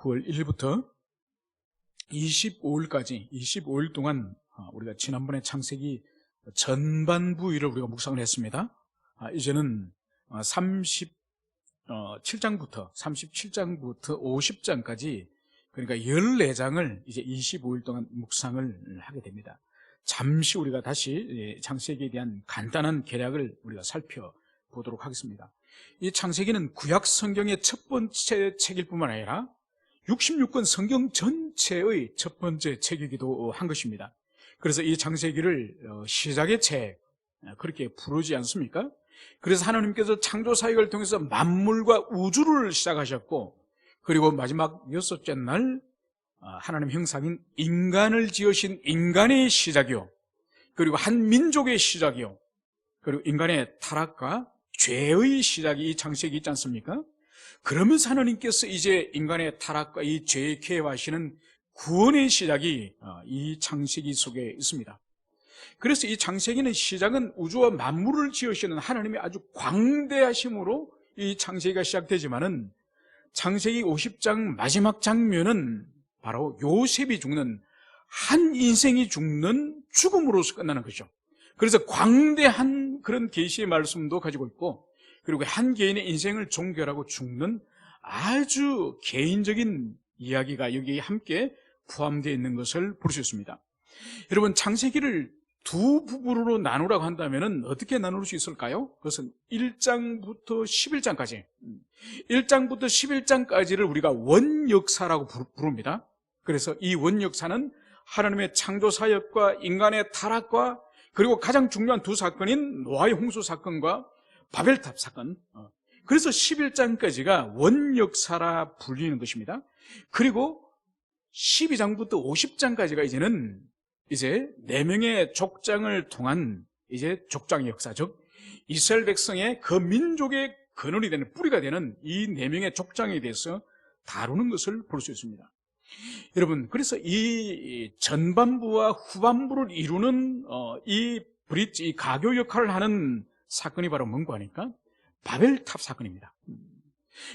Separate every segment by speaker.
Speaker 1: 9월 1일부터 25일 동안 우리가 지난번에 창세기 전반부위를 우리가 묵상을 했습니다. 이제는 37장부터 50장까지 그러니까 14장을 이제 25일 동안 묵상을 하게 됩니다. 잠시 우리가 다시 창세기에 대한 간단한 개략을 우리가 살펴보도록 하겠습니다. 이 창세기는 구약 성경의 첫 번째 책일 뿐만 아니라 66권 성경 전체의 첫 번째 책이기도 한 것입니다. 그래서 이 창세기를 시작의 책 그렇게 부르지 않습니까? 그래서 하나님께서 창조 사역을 통해서 만물과 우주를 시작하셨고, 그리고 마지막 6째 날 하나님 형상인 인간을 지으신 인간의 시작이요, 그리고 한 민족의 시작이요, 그리고 인간의 타락과 죄의 시작이 이 창세기 있지 않습니까? 그러면서 하나님께서 이제 인간의 타락과 이 죄에 개입하시는 구원의 시작이 이 창세기 속에 있습니다. 그래서 이 창세기는 시작은 우주와 만물을 지으시는 하나님의 아주 광대하심으로 이 창세기가 시작되지만은 창세기 50장 마지막 장면은 바로 요셉이 죽는, 한 인생이 죽는 죽음으로서 끝나는 것이죠. 그래서 광대한 그런 계시의 말씀도 가지고 있고, 그리고 한 개인의 인생을 종결하고 죽는 아주 개인적인 이야기가 여기에 함께 포함되어 있는 것을 볼 수 있습니다. 여러분, 창세기를 두 부분으로 나누라고 한다면 어떻게 나눌 수 있을까요? 그것은 1장부터 11장까지 1장부터 11장까지를 우리가 원역사라고 부릅니다. 그래서 이 원역사는 하나님의 창조 사역과 인간의 타락과 그리고 가장 중요한 두 사건인 노아의 홍수 사건과 바벨탑 사건, 그래서 11장까지가 원역사라 불리는 것입니다. 그리고 12장부터 50장까지가 이제는 이제 4명의 족장을 통한 이제 족장의 역사, 즉 이스라엘 백성의 그 민족의 근원이 되는, 뿌리가 되는 이 4명의 족장에 대해서 다루는 것을 볼 수 있습니다. 여러분, 그래서 이 전반부와 후반부를 이루는 이 브릿지, 이 가교 역할을 하는 사건이 바로 뭔가 하니까 바벨탑 사건입니다.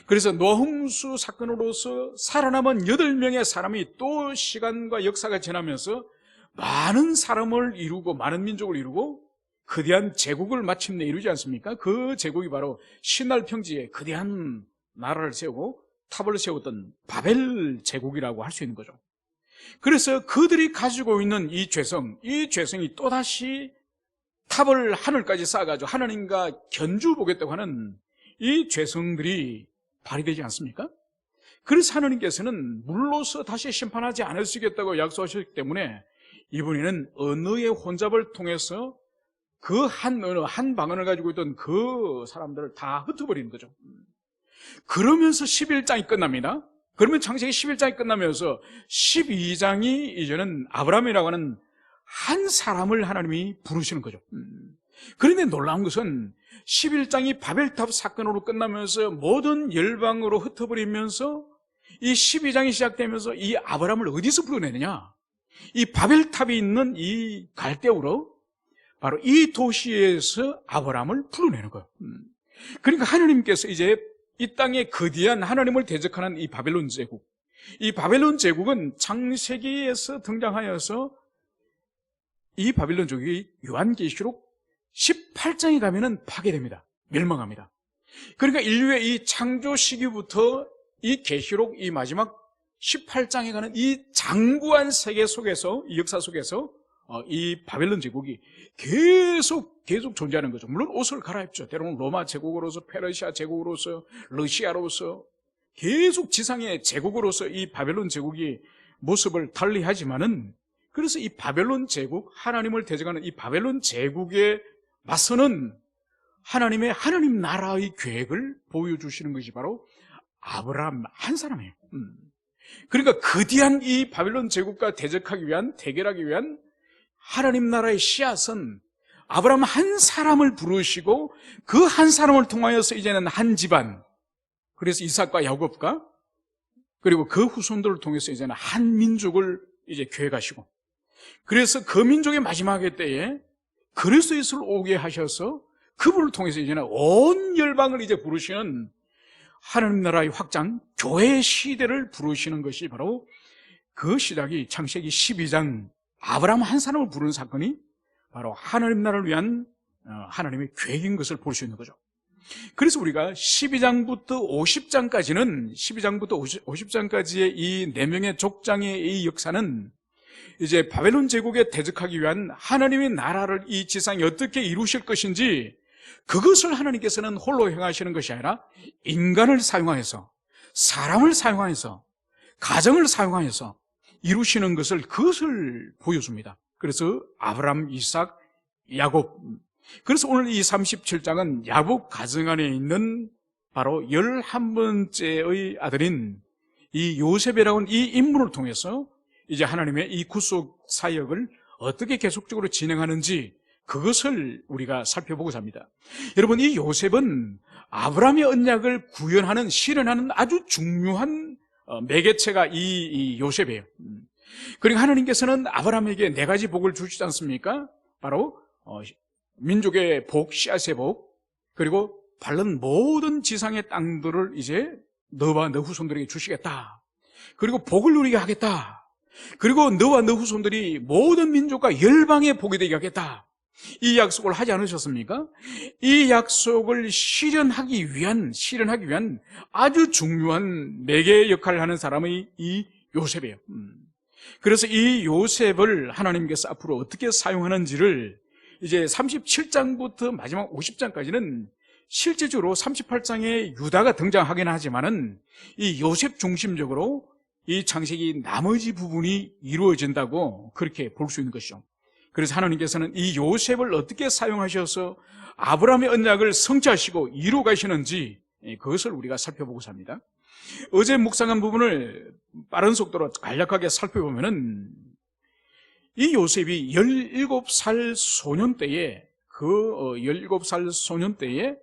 Speaker 1: 그래서 노아홍수 사건으로서 살아남은 8명의 사람이 또 시간과 역사가 지나면서 많은 사람을 이루고 많은 민족을 이루고 거대한 제국을 마침내 이루지 않습니까? 그 제국이 바로 신날 평지에 거대한 나라를 세우고 탑을 세웠던 바벨 제국이라고 할 수 있는 거죠. 그래서 그들이 가지고 있는 이 죄성이 또다시 탑을 하늘까지 쌓아가지고 하나님과 견주 보겠다고 하는 이 죄성들이 발휘되지 않습니까? 그래서 하나님께서는 물로서 다시 심판하지 않으시겠다고 약속하셨기 때문에 이번에는 언어의 혼잡을 통해서 그 한 언어, 한 방언을 가지고 있던 그 사람들을 다 흩어버리는 거죠. 그러면서 11장이 끝납니다. 그러면 창세기 11장이 끝나면서 12장이 이제는 아브라함이라고 하는 한 사람을 하나님이 부르시는 거죠. 그런데 놀라운 것은 11장이 바벨탑 사건으로 끝나면서 모든 열방으로 흩어버리면서 이 12장이 시작되면서 이 아브라함을 어디서 불러내느냐? 이 바벨탑이 있는 이 갈대우로 바로 이 도시에서 아브라함을 불러내는 거예요. 그러니까 하나님께서 이제 이 땅에 거대한 하나님을 대적하는 이 바벨론 제국, 이 바벨론 제국은 창세기에서 등장하여서 이 바벨론 제국이 요한계시록 18장에 가면은 파괴됩니다. 멸망합니다. 그러니까 인류의 이 창조 시기부터 이 계시록 이 마지막 18장에 가는 이 장구한 세계 속에서, 이 역사 속에서 이 바벨론 제국이 계속 존재하는 거죠. 물론 옷을 갈아입죠. 때로는 로마 제국으로서, 페르시아 제국으로서, 러시아로서 계속 지상의 제국으로서 이 바벨론 제국이 모습을 달리하지만은, 그래서 이 바벨론 제국, 하나님을 대적하는 이 바벨론 제국에 맞서는 하나님 나라의 계획을 보여주시는 것이 바로 아브라함 한 사람이에요. 그러니까 거대한 이 바벨론 제국과 대적하기 위한, 대결하기 위한 하나님 나라의 씨앗은 아브라함 한 사람을 부르시고 그 한 사람을 통하여서 이제는 한 집안, 그래서 이삭과 야곱과 그리고 그 후손들을 통해서 이제는 한 민족을 이제 계획하시고, 그래서 그 민족의 마지막의 때에 그리스도 예수를 오게 하셔서 그분을 통해서 이제는 온 열방을 이제 부르시는 하나님 나라의 확장, 교회의 시대를 부르시는 것이 바로 그 시작이 창세기 12장 아브라함 한 사람을 부르는 사건이 바로 하나님 나라를 위한 하나님의 계획인 것을 볼 수 있는 거죠. 그래서 우리가 12장부터 50장까지의 이 4명의 족장의 이 역사는 이제 바벨론 제국에 대적하기 위한 하나님의 나라를 이 지상에 어떻게 이루실 것인지, 그것을 하나님께서는 홀로 행하시는 것이 아니라 인간을 사용하여서, 사람을 사용하여서, 가정을 사용하여서 이루시는 것을, 그것을 보여줍니다. 그래서 아브라함, 이삭, 야곱. 그래서 오늘 이 37장은 야곱 가정 안에 있는 바로 11번째의 아들인 이 요셉이라는 이 인물을 통해서 이제 하나님의 이 구속 사역을 어떻게 계속적으로 진행하는지, 그것을 우리가 살펴보고자 합니다. 여러분, 이 요셉은 아브라함의 언약을 구현하는, 실현하는 아주 중요한 매개체가 이 요셉이에요. 그러니까 하나님께서는 아브라함에게 4가지 복을 주시지 않습니까? 바로 민족의 복, 씨앗의 복, 그리고 바른 모든 지상의 땅들을 이제 너와 너 후손들에게 주시겠다. 그리고 복을 누리게 하겠다. 그리고 너와 너 후손들이 모든 민족과 열방의 복이 되게 하겠다. 이 약속을 하지 않으셨습니까? 이 약속을 실현하기 위한 아주 중요한 매개 역할을 하는 사람이 이 요셉이에요. 그래서 이 요셉을 하나님께서 앞으로 어떻게 사용하는지를 이제 37장부터 마지막 50장까지는 실제적으로 38장에 유다가 등장하긴 하지만은 이 요셉 중심적으로 이 창세기 나머지 부분이 이루어진다고 그렇게 볼 수 있는 것이죠. 그래서 하나님께서는 이 요셉을 어떻게 사용하셔서 아브라함의 언약을 성취하시고 이루어 가시는지, 그것을 우리가 살펴보고자 합니다. 어제 묵상한 부분을 빠른 속도로 간략하게 살펴보면은 이 요셉이 17살 소년 때에, 17살 소년 때에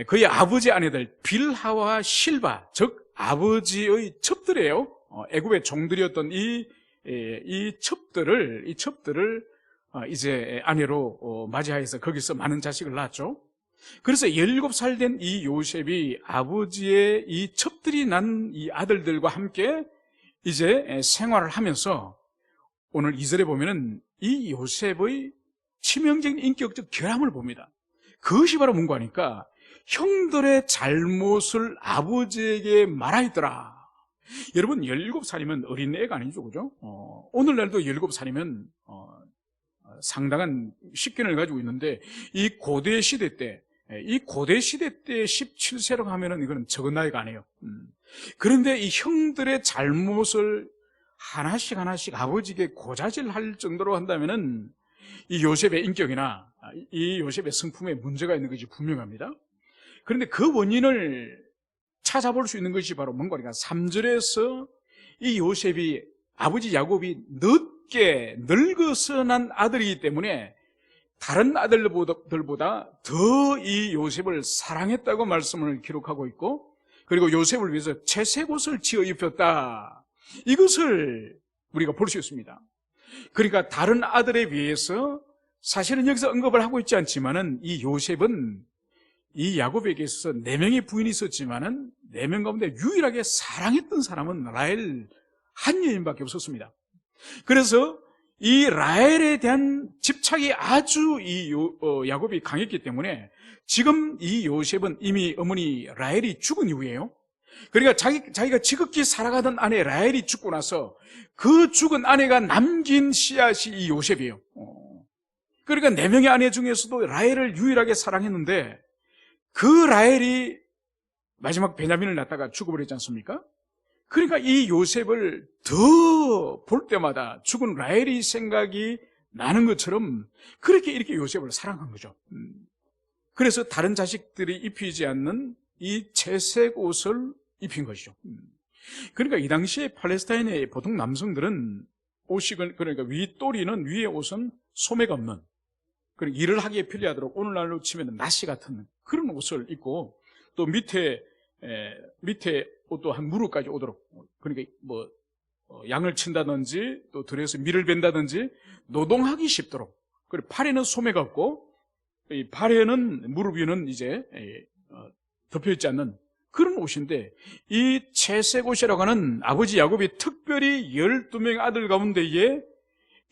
Speaker 1: 그의 아버지 아내들 빌하와 실바, 즉 아버지의 첩들이에요. 애굽의 종들이었던 이 첩들을 이제 아내로 맞이하여서 거기서 많은 자식을 낳았죠. 그래서 17살 된 이 요셉이 아버지의 이 첩들이 난 이 아들들과 함께 이제 생활을 하면서 오늘 2절에 보면은 이 요셉의 치명적인 인격적 결함을 봅니다. 그것이 바로 뭔가 하니까 형들의 잘못을 아버지에게 말하였더라. 여러분, 17살이면 어린애가 아니죠, 그죠? 오늘날도 17살이면 상당한 식견을 가지고 있는데, 이 고대 시대 때 17세라고 하면은 이거는 적은 나이가 아니에요. 그런데 이 형들의 잘못을 하나씩 아버지에게 고자질할 정도로 한다면은 이 요셉의 인격이나 이 요셉의 성품에 문제가 있는 것이 분명합니다. 그런데 그 원인을 찾아볼 수 있는 것이 바로 뭔가, 그러니까 3절에서 이 요셉이, 아버지 야곱이 늦게 늙어서 난 아들이기 때문에 다른 아들들보다 더 이 요셉을 사랑했다고 말씀을 기록하고 있고, 그리고 요셉을 위해서 채색 옷을 지어 입혔다. 이것을 우리가 볼 수 있습니다. 그러니까 다른 아들에 비해서, 사실은 여기서 언급을 하고 있지 않지만은 이 요셉은 이 야곱에게 있어서 4명의 부인이 있었지만은 4명 가운데 유일하게 사랑했던 사람은 라헬 한 여인밖에 없었습니다. 그래서 이 라헬에 대한 집착이 아주 야곱이 강했기 때문에 지금 이 요셉은 이미 어머니 라헬이 죽은 이후에요. 그러니까 자기가 지극히 사랑하던 아내 라헬이 죽고 나서 그 죽은 아내가 남긴 씨앗이 이 요셉이에요. 그러니까 4명의 아내 중에서도 라헬을 유일하게 사랑했는데 그 라헬이 마지막 베냐민을 낳다가 죽어버렸지 않습니까? 그러니까 이 요셉을 더 볼 때마다 죽은 라헬이 생각이 나는 것처럼 그렇게 이렇게 요셉을 사랑한 거죠. 그래서 다른 자식들이 입히지 않는 이 채색 옷을 입힌 것이죠. 그러니까 이 당시에 팔레스타인의 보통 남성들은 옷식을, 그러니까 윗도리는, 위에 옷은 소매가 없는, 그리고 일을 하기에 편리하도록 오늘날로 치면 나시 같은 그런 옷을 입고, 또 밑에 옷도 한 무릎까지 오도록, 그러니까 뭐 양을 친다든지 또 들에서 밀을 벤다든지 노동하기 쉽도록, 그리고 팔에는 소매가 없고 이 발에는, 무릎 위는 이제 덮여 있지 않는 그런 옷인데, 이 채색 옷이라고 하는 아버지 야곱이 특별히 12명의 아들 가운데에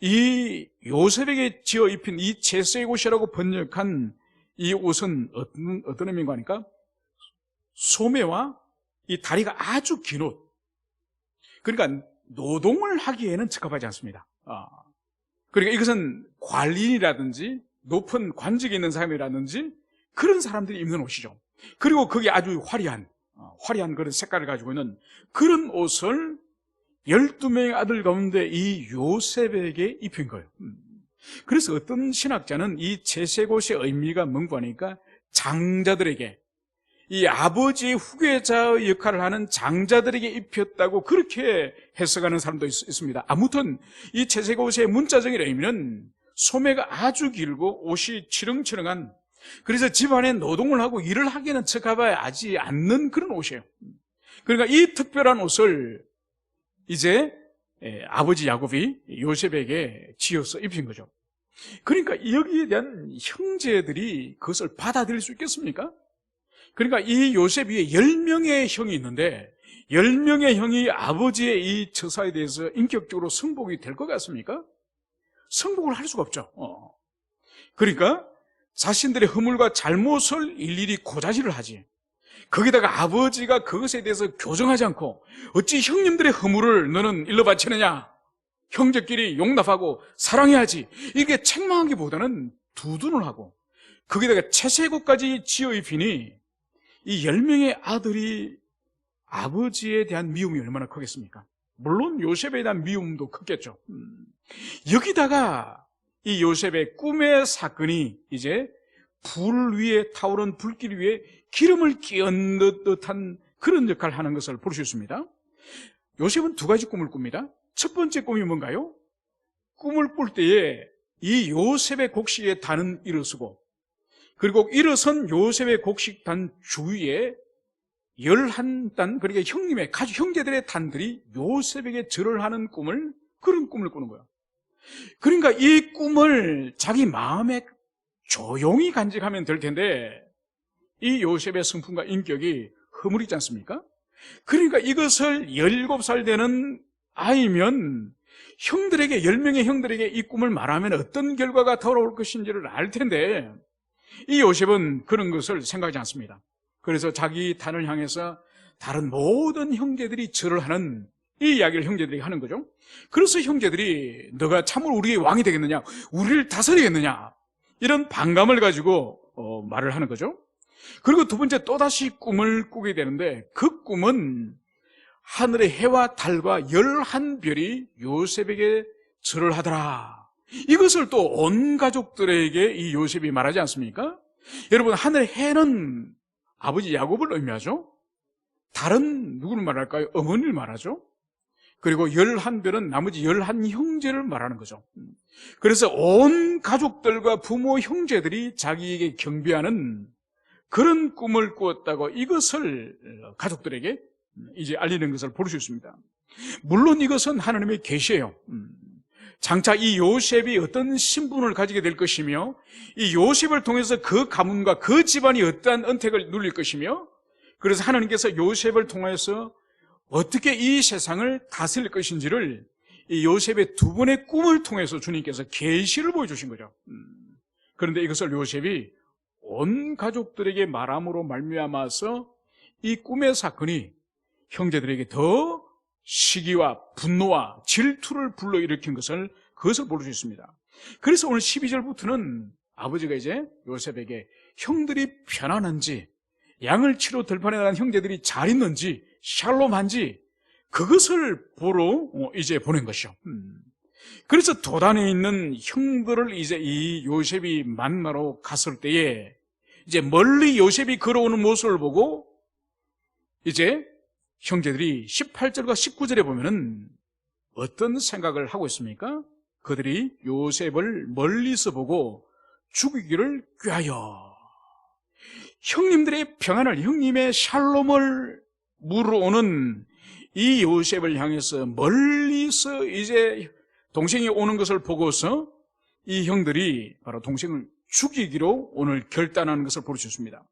Speaker 1: 이 요셉에게 지어 입힌 이 채색 옷이라고 번역한 이 옷은 어떤 의미인가 하니까, 소매와 이 다리가 아주 긴 옷. 그러니까 노동을 하기에는 적합하지 않습니다. 그러니까 이것은 관리인이라든지 높은 관직이 있는 사람이라든지 그런 사람들이 입는 옷이죠. 그리고 그게 아주 화려한 그런 색깔을 가지고 있는 그런 옷을 12명의 아들 가운데 이 요셉에게 입힌 거예요. 그래서 어떤 신학자는 이 채색 옷의 의미가 뭔가 하니까 장자들에게, 이 아버지의 후계자의 역할을 하는 장자들에게 입혔다고 그렇게 해석하는 사람도 있습니다. 아무튼 이 채색 옷의 문자적인 의미는 소매가 아주 길고 옷이 치렁치렁한, 그래서 집안에 노동을 하고 일을 하기에는 적합하지 않는 그런 옷이에요. 그러니까 이 특별한 옷을 이제 아버지 야곱이 요셉에게 지어서 입힌 거죠. 그러니까 여기에 대한 형제들이 그것을 받아들일 수 있겠습니까? 그러니까 이 요셉 위에 10명의 형이 있는데 10명의 형이 아버지의 이 처사에 대해서 인격적으로 승복이 될 것 같습니까? 승복을 할 수가 없죠. 그러니까 자신들의 허물과 잘못을 일일이 고자질을 하지. 거기다가 아버지가 그것에 대해서 교정하지 않고 어찌 형님들의 허물을 너는 일러 바치느냐, 형제끼리 용납하고 사랑해야지, 이게 책망하기보다는 두둔을 하고 거기다가 채색옷까지 지어 입히니 이 10명의 아들이 아버지에 대한 미움이 얼마나 크겠습니까? 물론 요셉에 대한 미움도 컸겠죠. 여기다가 이 요셉의 꿈의 사건이 이제 불 위에 타오른 불길 위에 기름을 끼얹는 듯한 그런 역할을 하는 것을 볼 수 있습니다. 요셉은 두 가지 꿈을 꿉니다. 첫 번째 꿈이 뭔가요? 꿈을 꿀 때에 이 요셉의 곡식의 단은 일어서고, 그리고 일어선 요셉의 곡식단 주위에 11단, 그러니까 형님의 가족 형제들의 단들이 요셉에게 절을 하는 그런 꿈을 꾸는 거예요. 그러니까 이 꿈을 자기 마음에 조용히 간직하면 될 텐데 이 요셉의 성품과 인격이 허물이지 않습니까? 그러니까 이것을 17살 되는 아이면 형들에게, 10명의 형들에게 이 꿈을 말하면 어떤 결과가 돌아올 것인지를 알 텐데 이 요셉은 그런 것을 생각하지 않습니다. 그래서 자기 단을 향해서 다른 모든 형제들이 절을 하는 이 이야기를 형제들이 하는 거죠. 그래서 형제들이 너가 참으로 우리의 왕이 되겠느냐, 우리를 다스리겠느냐, 이런 반감을 가지고 말을 하는 거죠. 그리고 두 번째, 또다시 꿈을 꾸게 되는데 그 꿈은 하늘의 해와 달과 11별이 요셉에게 절을 하더라. 이것을 또 온 가족들에게 이 요셉이 말하지 않습니까? 여러분, 하늘의 해는 아버지 야곱을 의미하죠. 달은 누구를 말할까요? 어머니를 말하죠. 그리고 11별은 나머지 11형제를 말하는 거죠. 그래서 온 가족들과 부모, 형제들이 자기에게 경배하는 그런 꿈을 꾸었다고 이것을 가족들에게 이제 알리는 것을 볼 수 있습니다. 물론 이것은 하나님의 계시예요. 장차 이 요셉이 어떤 신분을 가지게 될 것이며 이 요셉을 통해서 그 가문과 그 집안이 어떠한 은택을 누릴 것이며, 그래서 하나님께서 요셉을 통해서 어떻게 이 세상을 다스릴 것인지를 이 요셉의 두 번의 꿈을 통해서 주님께서 계시를 보여주신 거죠. 그런데 이것을 요셉이 온 가족들에게 말함으로 말미암아서 이 꿈의 사건이 형제들에게 더 시기와 분노와 질투를 불러일으킨 그것을 볼 수 있습니다. 그래서 오늘 12절부터는 아버지가 이제 요셉에게 형들이 편안한지, 양을 치러 들판에 나간 형제들이 잘 있는지, 샬롬한지, 그것을 보러 이제 보낸 것이죠. 그래서 도단에 있는 형들을 이제 이 요셉이 만나러 갔을 때에 이제 멀리 요셉이 걸어오는 모습을 보고 이제 형제들이 18절과 19절에 보면은 어떤 생각을 하고 있습니까? 그들이 요셉을 멀리서 보고 죽이기를 꾀하여 형님들의 평안을, 형님의 샬롬을 물어오는 이 요셉을 향해서 멀리서 이제 동생이 오는 것을 보고서 이 형들이 바로 동생을 죽이기로 오늘 결단하는 것을 볼 수 있습니다.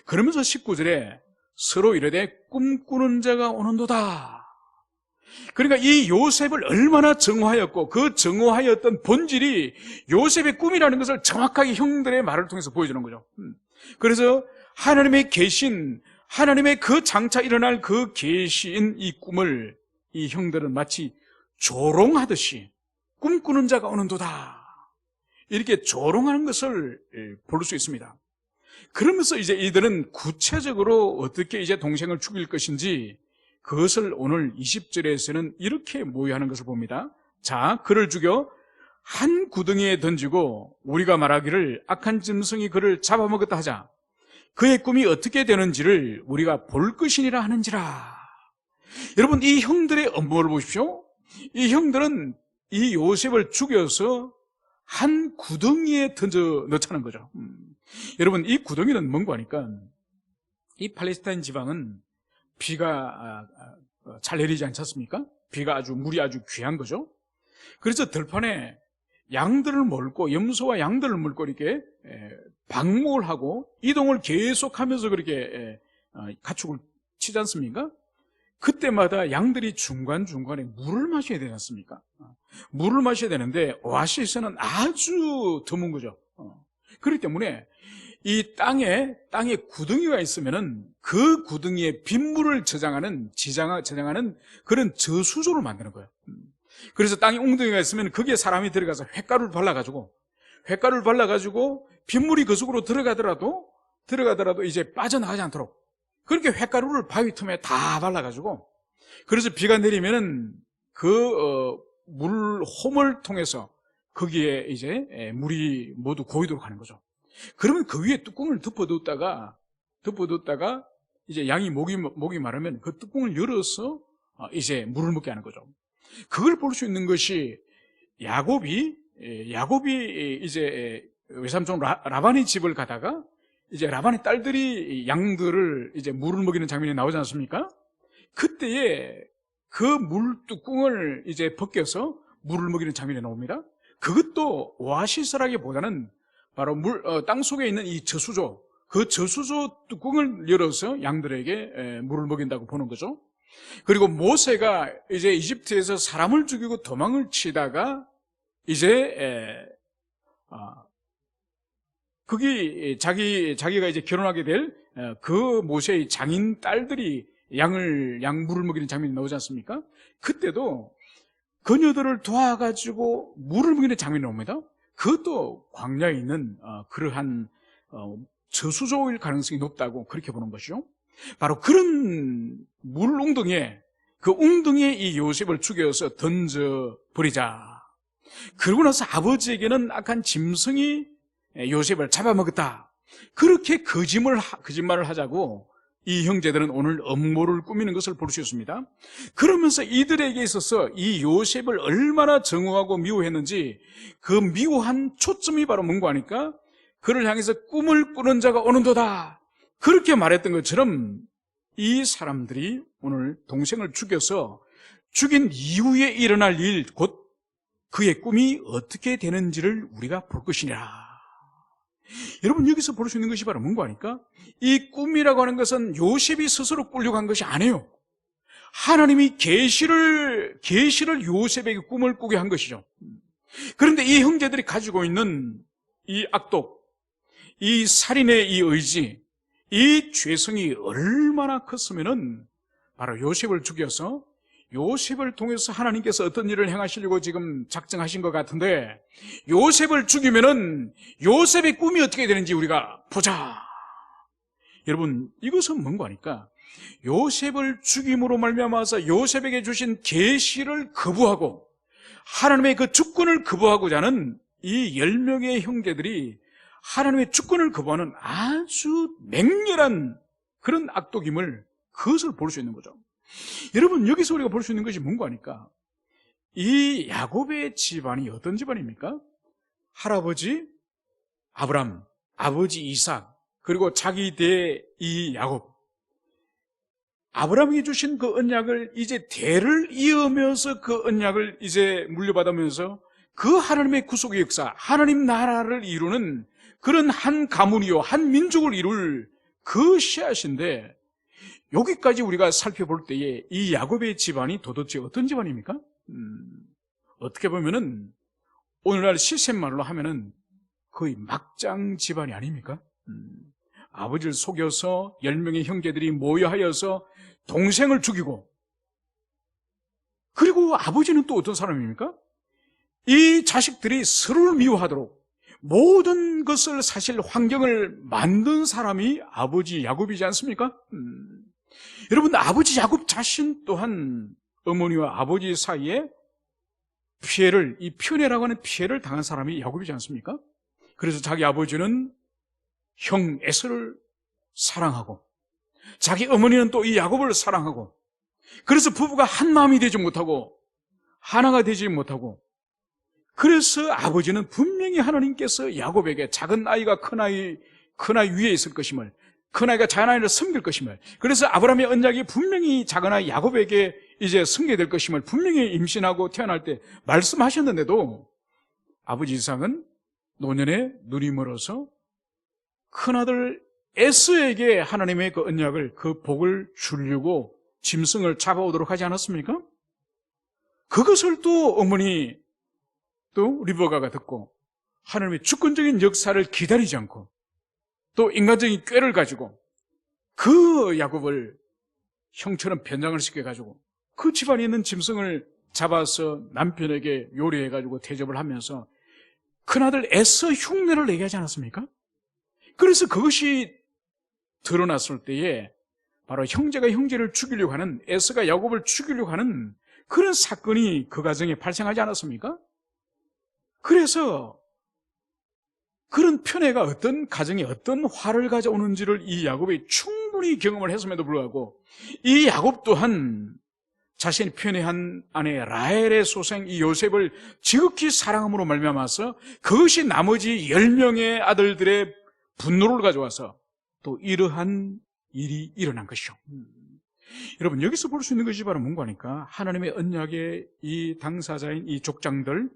Speaker 1: 그러면서 19절에 서로 이르되 꿈꾸는 자가 오는도다. 그러니까 이 요셉을 얼마나 정오하였고 그 정오하였던 본질이 요셉의 꿈이라는 것을 정확하게 형들의 말을 통해서 보여주는 거죠. 그래서 하나님의 계신, 하나님의 그 장차 일어날 그 계신 이 꿈을 이 형들은 마치 조롱하듯이 꿈꾸는 자가 오는도다, 이렇게 조롱하는 것을 볼 수 있습니다. 그러면서 이제 이들은 구체적으로 어떻게 이제 동생을 죽일 것인지 그것을 오늘 20절에서는 이렇게 모의하는 것을 봅니다. 자, 그를 죽여 한 구덩이에 던지고 우리가 말하기를 악한 짐승이 그를 잡아먹었다 하자. 그의 꿈이 어떻게 되는지를 우리가 볼 것이니라 하는지라. 여러분, 이 형들의 업무를 보십시오. 이 형들은 이 요셉을 죽여서 한 구덩이에 던져 넣자는 거죠. 여러분, 이 구덩이는 뭔가 하니까 이 팔레스타인 지방은 비가 잘 내리지 않지 않습니까? 물이 아주 귀한 거죠. 그래서 들판에 양들을 몰고, 염소와 양들을 몰고 이렇게 방목을 하고 이동을 계속하면서 그렇게 가축을 치지 않습니까? 그때마다 양들이 중간중간에 물을 마셔야 되지 않습니까? 물을 마셔야 되는데 오아시스는 아주 드문 거죠. 그렇기 때문에 이 땅에 구덩이가 있으면은 그 구덩이에 빗물을 저장하는 그런 저수조를 만드는 거예요. 그래서 땅에 웅덩이가 있으면 거기에 사람이 들어가서 횟가루를 발라가지고 빗물이 그 속으로 들어가더라도 이제 빠져나가지 않도록 그렇게 횟가루를 바위 틈에 다 발라가지고, 그래서 비가 내리면은 물홈을 통해서 거기에 이제 물이 모두 고이도록 하는 거죠. 그러면 그 위에 뚜껑을 덮어뒀다가 이제 양이 목이 마르면 그 뚜껑을 열어서 이제 물을 먹게 하는 거죠. 그걸 볼 수 있는 것이 야곱이 이제 외삼촌 라반의 집을 가다가 이제 라반의 딸들이 양들을 이제 물을 먹이는 장면이 나오지 않습니까? 그때에 그 물뚜껑을 이제 벗겨서 물을 먹이는 장면이 나옵니다. 그것도 오아시스라기보다는 바로 땅 속에 있는 이 저수조, 그 저수조 뚜껑을 열어서 양들에게 물을 먹인다고 보는 거죠. 그리고 모세가 이제 이집트에서 사람을 죽이고 도망을 치다가 이제 거기 자기가 이제 결혼하게 될 그 모세의 장인 딸들이 양 물을 먹이는 장면이 나오지 않습니까? 그때도 그녀들을 도와가지고 물을 먹이는 장면이 나옵니다. 그것도 광야에 있는 그러한 저수조일 가능성이 높다고 그렇게 보는 것이죠. 바로 그런 물 웅덩이에, 그 웅덩이에 이 요셉을 죽여서 던져버리자. 그러고 나서 아버지에게는 악한 짐승이 요셉을 잡아먹었다, 그렇게 거짓말을 하자고 이 형제들은 오늘 음모를 꾸미는 것을 볼 수 있습니다. 그러면서 이들에게 있어서 이 요셉을 얼마나 정오하고 미워했는지 그 미워한 초점이 바로 뭔가 하니까 그를 향해서 꿈을 꾸는 자가 오는도다, 그렇게 말했던 것처럼 이 사람들이 오늘 동생을 죽인 이후에 일어날 일, 곧 그의 꿈이 어떻게 되는지를 우리가 볼 것이니라. 여러분, 여기서 볼 수 있는 것이 바로 뭔가 하니까 이 꿈이라고 하는 것은 요셉이 스스로 꾸려고 한 것이 아니에요. 하나님이 계시를 요셉에게 꿈을 꾸게 한 것이죠. 그런데 이 형제들이 가지고 있는 이 악독, 이 살인의 이 의지, 이 죄성이 얼마나 컸으면은 바로 요셉을 죽여서 요셉을 통해서 하나님께서 어떤 일을 행하시려고 지금 작정하신 것 같은데, 요셉을 죽이면은 요셉의 꿈이 어떻게 되는지 우리가 보자. 여러분, 이것은 뭔가 하니까 요셉을 죽임으로 말미암아서 요셉에게 주신 계시를 거부하고 하나님의 그 주권을 거부하고자 하는 이 10명의 형제들이 하나님의 주권을 거부하는 아주 맹렬한 그런 악독임을, 그것을 볼 수 있는 거죠. 여러분, 여기서 우리가 볼 수 있는 것이 뭔가 하니까 이 야곱의 집안이 어떤 집안입니까? 할아버지 아브람, 아버지 이삭, 그리고 자기 대 이 야곱. 아브람이 주신 그 언약을 이제 대를 이으면서 그 언약을 이제 물려받으면서 그 하나님의 구속의 역사, 하나님 나라를 이루는 그런 한 가문이요, 한 민족을 이룰 그 씨앗인데, 여기까지 우리가 살펴볼 때에 이 야곱의 집안이 도대체 어떤 집안입니까? 어떻게 보면은 오늘날 시샘말로 하면은 거의 막장 집안이 아닙니까? 아버지를 속여서 10명의 형제들이 모여하여서 동생을 죽이고, 그리고 아버지는 또 어떤 사람입니까? 이 자식들이 서로를 미워하도록 모든 것을, 사실 환경을 만든 사람이 아버지 야곱이지 않습니까? 여러분, 아버지 야곱 자신 또한 어머니와 아버지 사이에 피해를, 이 편애라고 하는 피해를 당한 사람이 야곱이지 않습니까? 그래서 자기 아버지는 형 에서를 사랑하고, 자기 어머니는 또 이 야곱을 사랑하고, 그래서 부부가 한 마음이 되지 못하고 하나가 되지 못하고, 그래서 아버지는 분명히 하나님께서 야곱에게 작은 아이가 큰 아이 위에 있을 것임을, 큰 아이가 작은 아이를 섬길 것임을, 그래서 아브라함의 언약이 분명히 작은 아이 야곱에게 이제 승계될 것임을 분명히 임신하고 태어날 때 말씀하셨는데도 아버지 이삭은 노년에 눈이 멀어서 큰아들 에서에게 하나님의 그 언약을, 그 복을 주려고 짐승을 잡아오도록 하지 않았습니까? 그것을 또 어머니 또 리브가가 듣고 하나님의 주권적인 역사를 기다리지 않고 또 인간적인 꾀를 가지고 그 야곱을 형처럼 변장을 시켜가지고 그 집안에 있는 짐승을 잡아서 남편에게 요리해가지고 대접을 하면서 큰아들 에서 흉내를 내게 하지 않았습니까? 그래서 그것이 드러났을 때에 바로 형제가 형제를 죽이려고 하는, 에서가 야곱을 죽이려고 하는 그런 사건이 그 가정에 발생하지 않았습니까? 그래서 그런 편애가 어떤 가정에 어떤 화를 가져오는지를 이 야곱이 충분히 경험을 했음에도 불구하고 이 야곱 또한 자신이 편애한 아내 라헬의 소생 이 요셉을 지극히 사랑함으로 말미암아서 그것이 나머지 10명의 아들들의 분노를 가져와서 또 이러한 일이 일어난 것이죠. 여러분, 여기서 볼 수 있는 것이 바로 뭔가 하니까 하나님의 언약의 이 당사자인 이 족장들의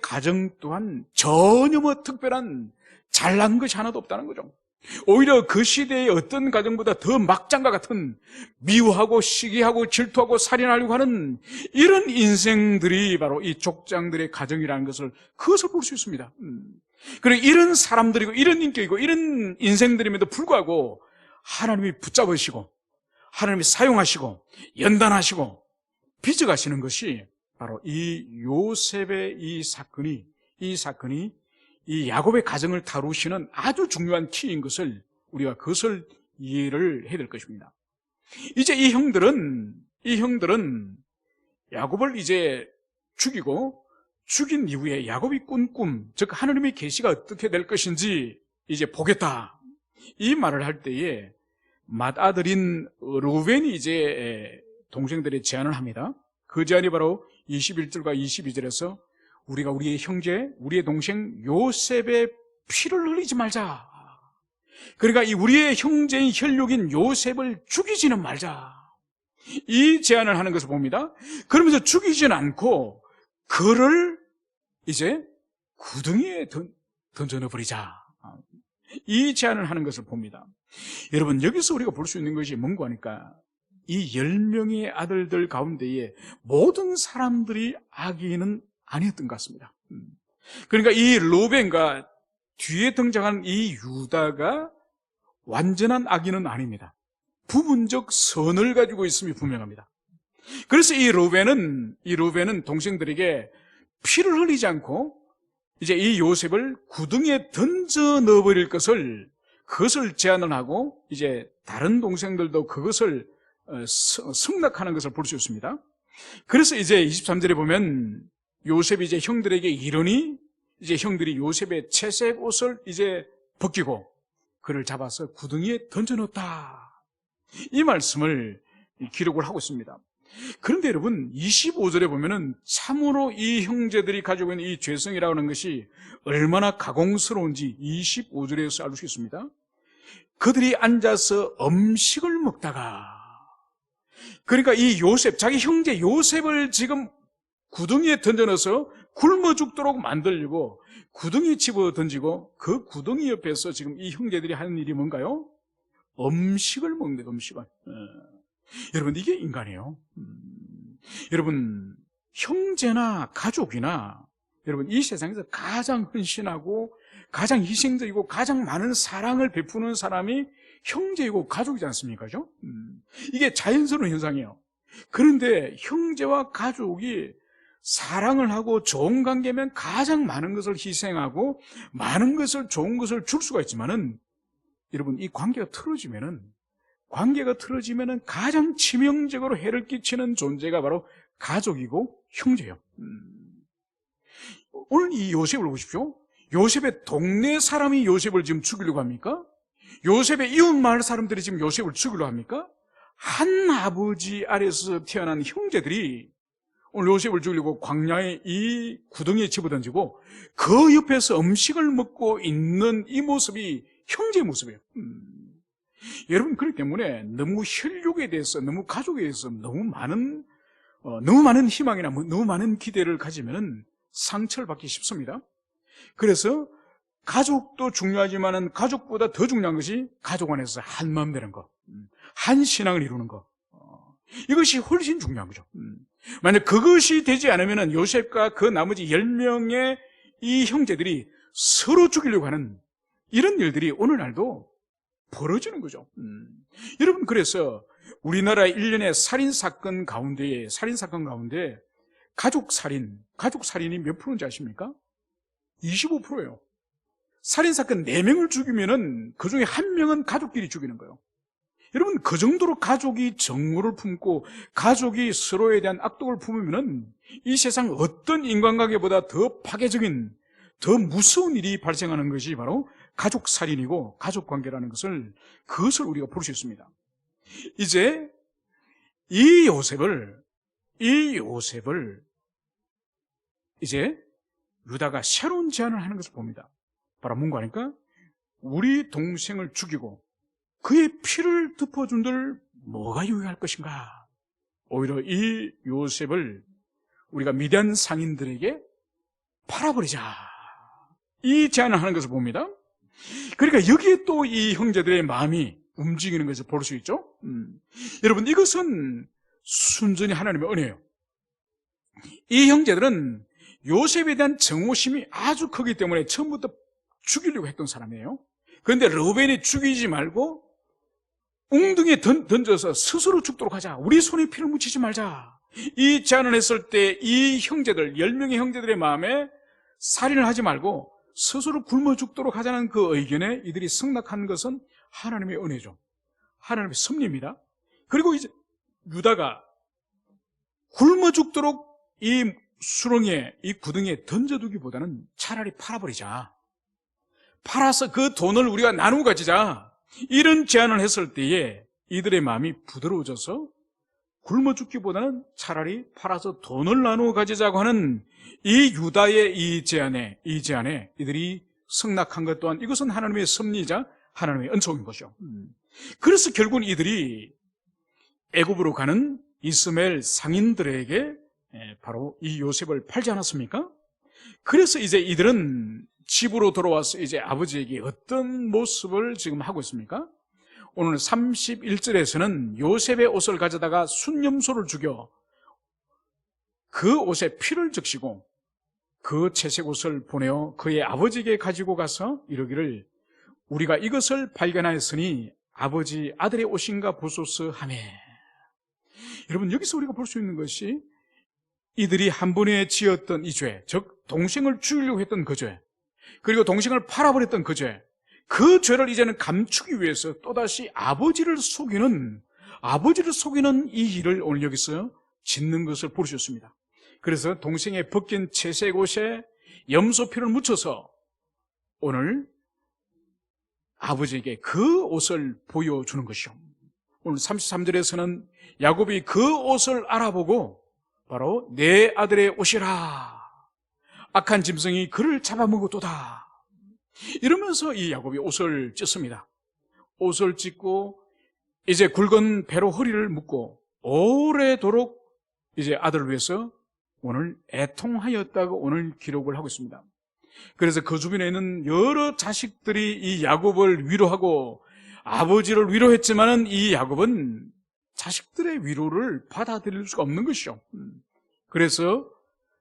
Speaker 1: 가정 또한 전혀 특별한 잘난 것이 하나도 없다는 거죠. 오히려 그 시대의 어떤 가정보다 더 막장과 같은 미워하고 시기하고 질투하고 살인하려고 하는 이런 인생들이 바로 이 족장들의 가정이라는 것을, 그것을 볼 수 있습니다. 그리고 이런 사람들이고 이런 인격이고 이런 인생들임에도 불구하고 하나님이 붙잡으시고 하나님이 사용하시고 연단하시고 빚어가시는 것이 바로 이 요셉의 이 사건이 이 야곱의 가정을 다루시는 아주 중요한 키인 것을, 우리가 그것을 이해를 해야 될 것입니다. 이제 이 형들은 야곱을 이제 죽인 이후에 야곱이 꾼 꿈, 즉 하나님의 계시가 어떻게 될 것인지 이제 보겠다, 이 말을 할 때에 맏아들인 루벤이 이제 동생들의 제안을 합니다. 그 제안이 바로 21절과 22절에서 우리가 우리의 형제, 우리의 동생 요셉의 피를 흘리지 말자. 그러니까 이 우리의 형제인 혈육인 요셉을 죽이지는 말자, 이 제안을 하는 것을 봅니다. 그러면서 죽이지는 않고 그를 이제 구덩이에 던져넣어버리자, 이 제안을 하는 것을 봅니다. 여러분, 여기서 우리가 볼 수 있는 것이 뭔가 하니까 이 10명의 아들들 가운데에 모든 사람들이 악인은 아니었던 것 같습니다. 그러니까 이 로벤과 뒤에 등장한 이 유다가 완전한 악인은 아닙니다. 부분적 선을 가지고 있음이 분명합니다. 그래서 이 로벤은 동생들에게 피를 흘리지 않고 이제 이 요셉을 구덩이에 던져 넣어버릴 그것을 제안을 하고 이제 다른 동생들도 그것을 승낙하는 것을 볼 수 있습니다. 그래서 이제 23절에 보면 요셉이 이제 형들에게 이르니 이제 형들이 요셉의 채색 옷을 이제 벗기고 그를 잡아서 구덩이에 던져 넣었다, 이 말씀을 기록을 하고 있습니다. 그런데 여러분, 25절에 보면은 참으로 이 형제들이 가지고 있는 이 죄성이라고 하는 것이 얼마나 가공스러운지 25절에서 알 수 있습니다. 그들이 앉아서 음식을 먹다가, 그러니까 이 요셉, 자기 형제 요셉을 지금 구덩이에 던져넣어서 굶어 죽도록 만들려고 구덩이에 집어 던지고 그 구덩이 옆에서 지금 이 형제들이 하는 일이 뭔가요? 음식을 먹는데 음식을. 여러분 이게 인간이에요. 여러분 형제나 가족이나 여러분 이 세상에서 가장 헌신하고 가장 희생적이고 가장 많은 사랑을 베푸는 사람이 형제이고 가족이지 않습니까? 그죠? 이게 자연스러운 현상이에요. 그런데 형제와 가족이 사랑을 하고 좋은 관계면 가장 많은 것을 희생하고 많은 것을 좋은 것을 줄 수가 있지만은 여러분 이 관계가 틀어지면은 가장 치명적으로 해를 끼치는 존재가 바로 가족이고 형제예요. 오늘 이 요셉을 보십시오. 요셉의 동네 사람이 요셉을 지금 죽이려고 합니까? 요셉의 이웃 마을 사람들이 지금 요셉을 죽이려고 합니까? 한 아버지 아래서 태어난 형제들이 오늘 요셉을 죽이려고 광야에 이 구덩이에 집어던지고 그 옆에서 음식을 먹고 있는 이 모습이 형제의 모습이에요. 여러분 그렇기 때문에 너무 혈육에 대해서 너무 가족에 대해서 너무 많은 희망이나 너무 많은 기대를 가지면 상처를 받기 쉽습니다. 그래서 가족도 중요하지만 가족보다 더 중요한 것이 가족 안에서 한 마음 되는 것, 한 신앙을 이루는 것, 이것이 훨씬 중요한 거죠. 만약 그것이 되지 않으면 요셉과 그 나머지 10명의 이 형제들이 서로 죽이려고 하는 이런 일들이 오늘날도 벌어지는 거죠. 여러분 그래서 우리나라 1년의 살인사건 가운데 가족살인이 몇 프로인지 아십니까? 25%예요. 살인사건 4명을 죽이면은 그 중에 1명은 가족끼리 죽이는 거예요. 여러분 그 정도로 가족이 정오를 품고 가족이 서로에 대한 악독을 품으면은 이 세상 어떤 인간관계보다 더 파괴적인 더 무서운 일이 발생하는 것이 바로 가족살인이고 가족관계라는 그것을 우리가 볼 수 있습니다. 이제 이 요셉을 이제 유다가 새로운 제안을 하는 것을 봅니다. 바로 뭔가 하니까 우리 동생을 죽이고 그의 피를 덮어준들 뭐가 유익할 것인가? 오히려 이 요셉을 우리가 미디안 상인들에게 팔아버리자. 이 제안을 하는 것을 봅니다. 그러니까 여기에 또 이 형제들의 마음이 움직이는 것을 볼 수 있죠. 여러분 이것은 순전히 하나님의 은혜예요. 이 형제들은 요셉에 대한 정오심이 아주 크기 때문에 처음부터 죽이려고 했던 사람이에요. 그런데 르우벤이 죽이지 말고 웅둥이에 던져서 스스로 죽도록 하자. 우리 손에 피를 묻히지 말자. 이 제안을 했을 때 이 형제들 10명의 형제들의 마음에 살인을 하지 말고 스스로 굶어 죽도록 하자는 그 의견에 이들이 승낙한 것은 하나님의 은혜죠. 하나님의 섭리입니다. 그리고 이제 유다가 굶어 죽도록 이 수렁에 이 구덩이에 던져두기보다는 차라리 팔아버리자. 팔아서 그 돈을 우리가 나누어 가지자. 이런 제안을 했을 때에 이들의 마음이 부드러워져서 굶어 죽기보다는 차라리 팔아서 돈을 나누어 가지자고 하는 이 유다의 이 제안에 이들이 승낙한 것 또한 이것은 하나님의 섭리이자 하나님의 은총인 것이죠. 그래서 결국은 이들이 애굽으로 가는 이스마엘 상인들에게 바로 이 요셉을 팔지 않았습니까? 그래서 이제 이들은 집으로 돌아와서 이제 아버지에게 어떤 모습을 지금 하고 있습니까? 오늘 31절에서는 요셉의 옷을 가져다가 순념소를 죽여 그 옷에 피를 적시고 그 채색 옷을 보내어 그의 아버지에게 가지고 가서 이르기를 우리가 이것을 발견하였으니 아버지 아들의 옷인가 보소서 하매. 여러분 여기서 우리가 볼 수 있는 것이 이들이 한 번에 지었던 이 죄, 즉 동생을 죽이려고 했던 그 죄, 그리고 동생을 팔아버렸던 그 죄, 그 죄를 이제는 감추기 위해서 또다시 아버지를 속이는 이 일을 오늘 여기서 짓는 것을 볼 수 있습니다. 그래서 동생의 벗긴 채색 옷에 염소피를 묻혀서 오늘 아버지에게 그 옷을 보여주는 것이요. 오늘 33절에서는 야곱이 그 옷을 알아보고 바로 내 아들의 옷이라 악한 짐승이 그를 잡아먹었도다 이러면서 이 야곱이 옷을 찢습니다. 옷을 찢고 이제 굵은 배로 허리를 묶고 오래도록 이제 아들을 위해서 오늘 애통하였다고 오늘 기록을 하고 있습니다. 그래서 그 주변에 있는 여러 자식들이 이 야곱을 위로하고 아버지를 위로했지만은 이 야곱은 자식들의 위로를 받아들일 수가 없는 것이죠. 그래서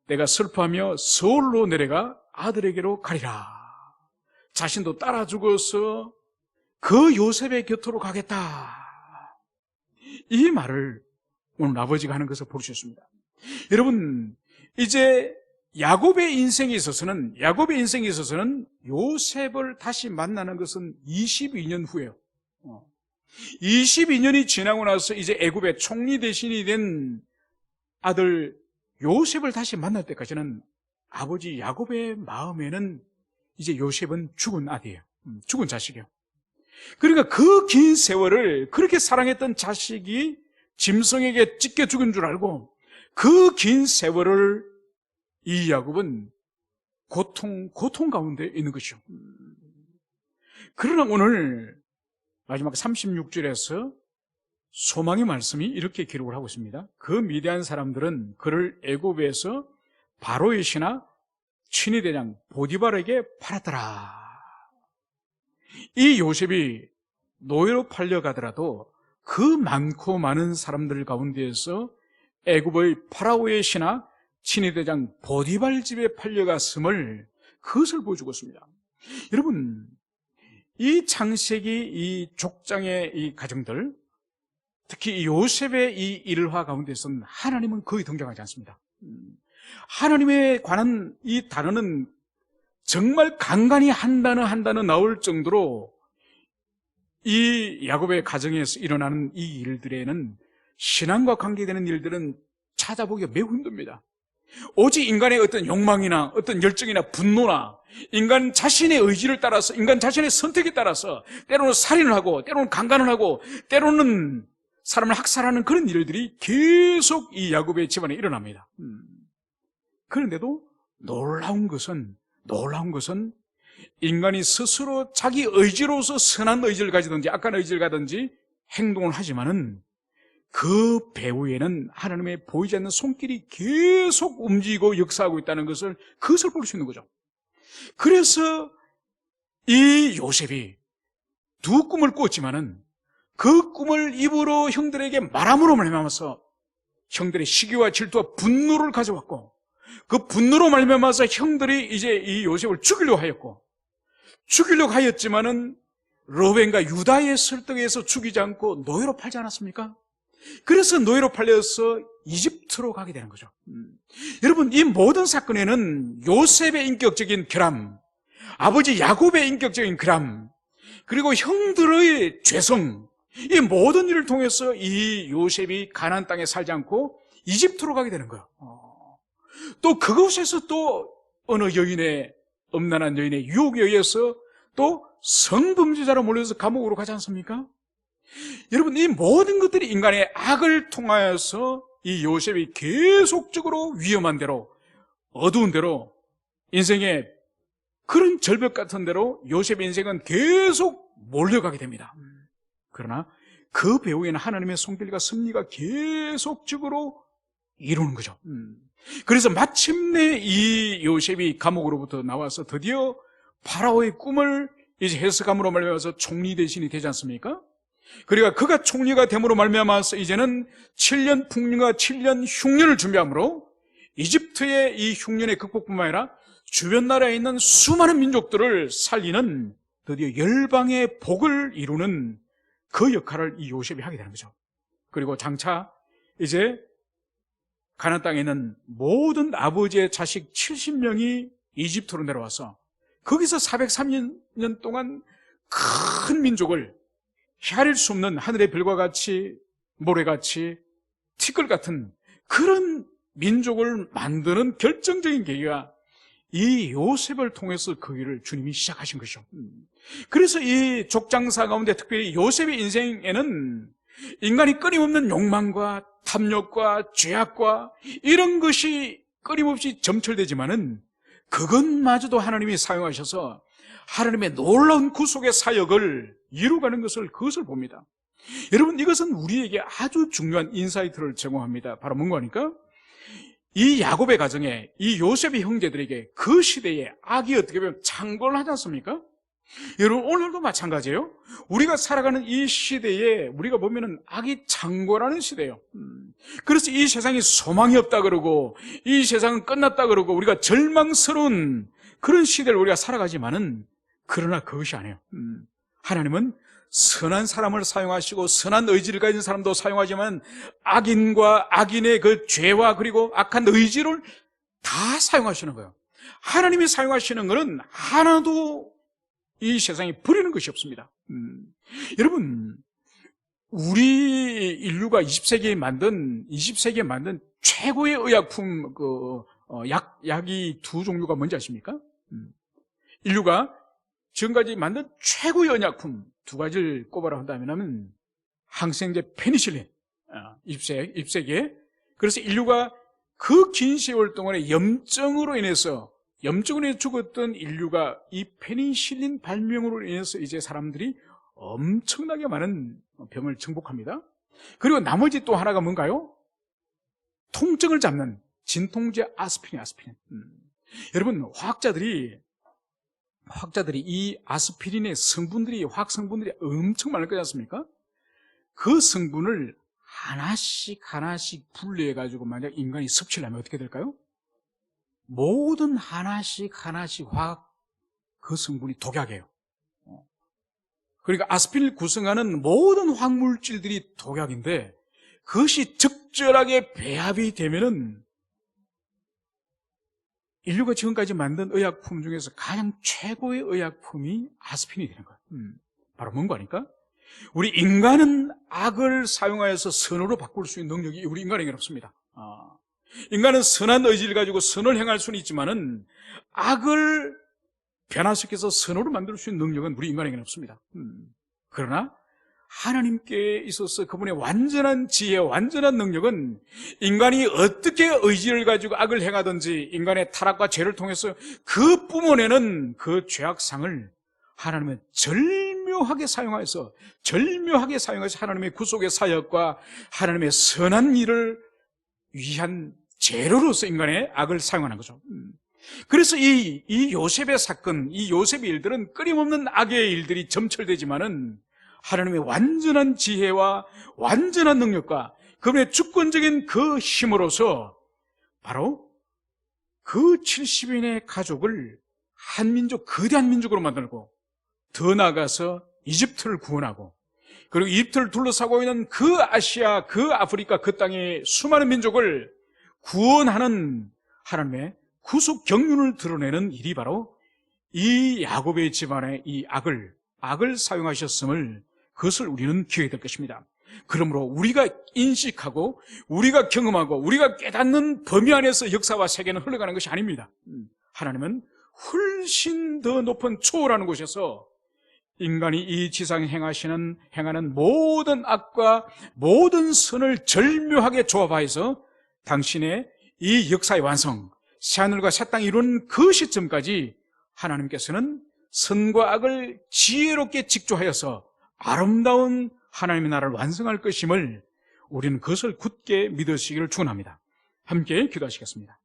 Speaker 1: 내가 슬퍼하며 서울로 내려가 아들에게로 가리라. 자신도 따라 죽어서 그 요셉의 곁으로 가겠다. 이 말을 오늘 아버지가 하는 것을 볼 수 있습니다. 여러분, 이제 야곱의 인생에 있어서는 요셉을 다시 만나는 것은 22년 후예요. 22년이 지나고 나서 이제 애굽의 총리 대신이 된 아들 요셉을 다시 만날 때까지는 아버지 야곱의 마음에는 이제 요셉은 죽은 아들이에요. 죽은 자식이에요. 그러니까 그 긴 세월을 그렇게 사랑했던 자식이 짐승에게 찢겨 죽은 줄 알고 그 긴 세월을 이 야곱은 고통 가운데 있는 것이죠. 그러나 오늘 마지막 36절에서 소망의 말씀이 이렇게 기록을 하고 있습니다. 그 미디안 사람들은 그를 애굽에서 바로의 신하 친위 대장 보디발에게 팔았더라. 이 요셉이 노예로 팔려가더라도 그 많고 많은 사람들 가운데에서 애굽의 파라오의 신하 친위 대장 보디발 집에 팔려갔음을 그것을 보여주고 있습니다. 여러분, 이 창세기 이 족장의 이 가정들, 특히 이 요셉의 이 일화 가운데서는 하나님은 거의 등장하지 않습니다. 하나님에 관한 이 단어는 정말 간간히 한 단어 나올 정도로 이 야곱의 가정에서 일어나는 이 일들에는 신앙과 관계되는 일들은 찾아보기가 매우 힘듭니다. 오직 인간의 어떤 욕망이나 어떤 열정이나 분노나 인간 자신의 의지를 따라서 인간 자신의 선택에 따라서 때로는 살인을 하고 때로는 강간을 하고 때로는 사람을 학살하는 그런 일들이 계속 이 야곱의 집안에 일어납니다. 그런데도 놀라운 것은 인간이 스스로 자기 의지로서 선한 의지를 가지든지 악한 의지를 가든지 행동을 하지만은 그 배후에는 하나님의 보이지 않는 손길이 계속 움직이고 역사하고 있다는 것을 그것을 볼 수 있는 거죠. 그래서 이 요셉이 두 꿈을 꾸었지만은 그 꿈을 입으로 형들에게 말함으로 말미암아서 형들의 시기와 질투와 분노를 가져왔고 그 분노로 말미암아서 형들이 이제 이 요셉을 죽이려고 하였지만은 르벤과 유다의 설득에서 죽이지 않고 노예로 팔지 않았습니까? 그래서 노예로 팔려서 이집트로 가게 되는 거죠. 여러분, 이 모든 사건에는 요셉의 인격적인 결함, 아버지 야곱의 인격적인 결함, 그리고 형들의 죄성, 이 모든 일을 통해서 이 요셉이 가나안 땅에 살지 않고 이집트로 가게 되는 거예요. 또 그곳에서 또 어느 음란한 여인의 유혹에 의해서 또 성범죄자로 몰려서 감옥으로 가지 않습니까? 여러분, 이 모든 것들이 인간의 악을 통하여서 이 요셉이 계속적으로 위험한 대로, 어두운 대로, 인생의 그런 절벽 같은 대로 요셉의 인생은 계속 몰려가게 됩니다. 그러나 그 배후에는 하나님의 손길과 섭리가 계속적으로 이루는 거죠. 그래서 마침내 이 요셉이 감옥으로부터 나와서 드디어 파라오의 꿈을 이제 해석함으로 말미암아서 총리 대신이 되지 않습니까? 그러니까 그가 총리가 됨으로 말미암아서 이제는 7년 풍년과 7년 흉년을 준비함으로 이집트의 이 흉년의 극복뿐만 아니라 주변 나라에 있는 수많은 민족들을 살리는 드디어 열방의 복을 이루는 그 역할을 이 요셉이 하게 되는 거죠. 그리고 장차 이제 가나안 땅에 있는 모든 아버지의 자식 70명이 이집트로 내려와서 거기서 403년 동안 큰 민족을 헤아릴 수 없는 하늘의 별과 같이 모래같이 티끌 같은 그런 민족을 만드는 결정적인 계기가 이 요셉을 통해서 그 일을 주님이 시작하신 것이죠. 그래서 이 족장사 가운데 특별히 요셉의 인생에는 인간이 끊임없는 욕망과 탐욕과 죄악과 이런 것이 끊임없이 점철되지만은 그것마저도 하나님이 사용하셔서 하나님의 놀라운 구속의 사역을 이루어가는 그것을 봅니다. 여러분, 이것은 우리에게 아주 중요한 인사이트를 제공합니다. 바로 뭔가 하니까 이 야곱의 가정에 이 요셉의 형제들에게 그 시대에 악이 어떻게 보면 창궐을 하지 않습니까? 여러분, 오늘도 마찬가지예요. 우리가 살아가는 이 시대에 우리가 보면은 악이 창궐하는 시대예요. 그래서 이 세상에 소망이 없다 그러고 이 세상은 끝났다 그러고 우리가 절망스러운 그런 시대를 우리가 살아가지만은, 그러나 그것이 아니에요. 하나님은 선한 사람을 사용하시고 선한 의지를 가진 사람도 사용하지만 악인과 악인의 그 죄와 그리고 악한 의지를 다 사용하시는 거예요. 하나님이 사용하시는 것은 하나도 이 세상에 버리는 것이 없습니다. 여러분, 우리 인류가 20세기에 만든 최고의 의약품, 약이 두 종류가 뭔지 아십니까? 인류가 지금까지 만든 최고의 의약품 두 가지를 꼽아라 한다면 항생제 페니실린, 20세기에. 그래서 인류가 그 긴 세월 동안에 염증으로 인해서 죽었던 인류가 이 페니실린 발명으로 인해서 이제 사람들이 엄청나게 많은 병을 정복합니다. 그리고 나머지 또 하나가 뭔가요? 통증을 잡는 진통제 아스피린. 여러분, 화학자들이 이 아스피린의 성분들이, 화학 성분들이 엄청 많을 거지 않습니까? 그 성분을 하나씩 분리해가지고 만약 인간이 섭취를 하면 어떻게 될까요? 모든 하나씩 화학 그 성분이 독약이에요. 그러니까 아스피린을 구성하는 모든 화학물질들이 독약인데, 그것이 적절하게 배합이 되면은 인류가 지금까지 만든 의약품 중에서 가장 최고의 의약품이 아스피린이 되는 거예요. 바로 뭔가 아닐까? 우리 인간은 악을 사용하여서 선으로 바꿀 수 있는 능력이 우리 인간에게는 없습니다. 인간은 선한 의지를 가지고 선을 행할 수는 있지만은 악을 변화시켜서 선으로 만들 수 있는 능력은 우리 인간에게는 없습니다. 그러나 하나님께 있어서 그분의 완전한 지혜, 완전한 능력은 인간이 어떻게 의지를 가지고 악을 행하든지 인간의 타락과 죄를 통해서 그 뿜어내는 그 죄악상을 하나님은 절묘하게 사용해서 하나님의 구속의 사역과 하나님의 선한 일을 위한 재료로서 인간의 악을 사용하는 거죠. 그래서 이 요셉의 사건, 이 요셉의 일들은 끊임없는 악의 일들이 점철되지만은 하나님의 완전한 지혜와 완전한 능력과 그분의 주권적인 그 힘으로서 바로 그 70인의 가족을 거대한 민족으로 만들고, 더 나아가서 이집트를 구원하고, 그리고 이집트를 둘러싸고 있는 그 아시아, 그 아프리카, 그 땅의 수많은 민족을 구원하는 하나님의 구속 경륜을 드러내는 일이 바로 이 야곱의 집안의 이 악을 사용하셨음을, 그것을 우리는 기억해야 될 것입니다. 그러므로 우리가 인식하고 우리가 경험하고 우리가 깨닫는 범위 안에서 역사와 세계는 흘러가는 것이 아닙니다. 하나님은 훨씬 더 높은 초월하는 곳에서 인간이 이 지상에 행하는 모든 악과 모든 선을 절묘하게 조합하여서 당신의 이 역사의 완성, 새하늘과 새 땅이 이룬 그 시점까지 하나님께서는 선과 악을 지혜롭게 직조하여서 아름다운 하나님의 나라를 완성할 것임을 우리는 그것을 굳게 믿으시기를 축원합니다. 함께 기도하시겠습니다.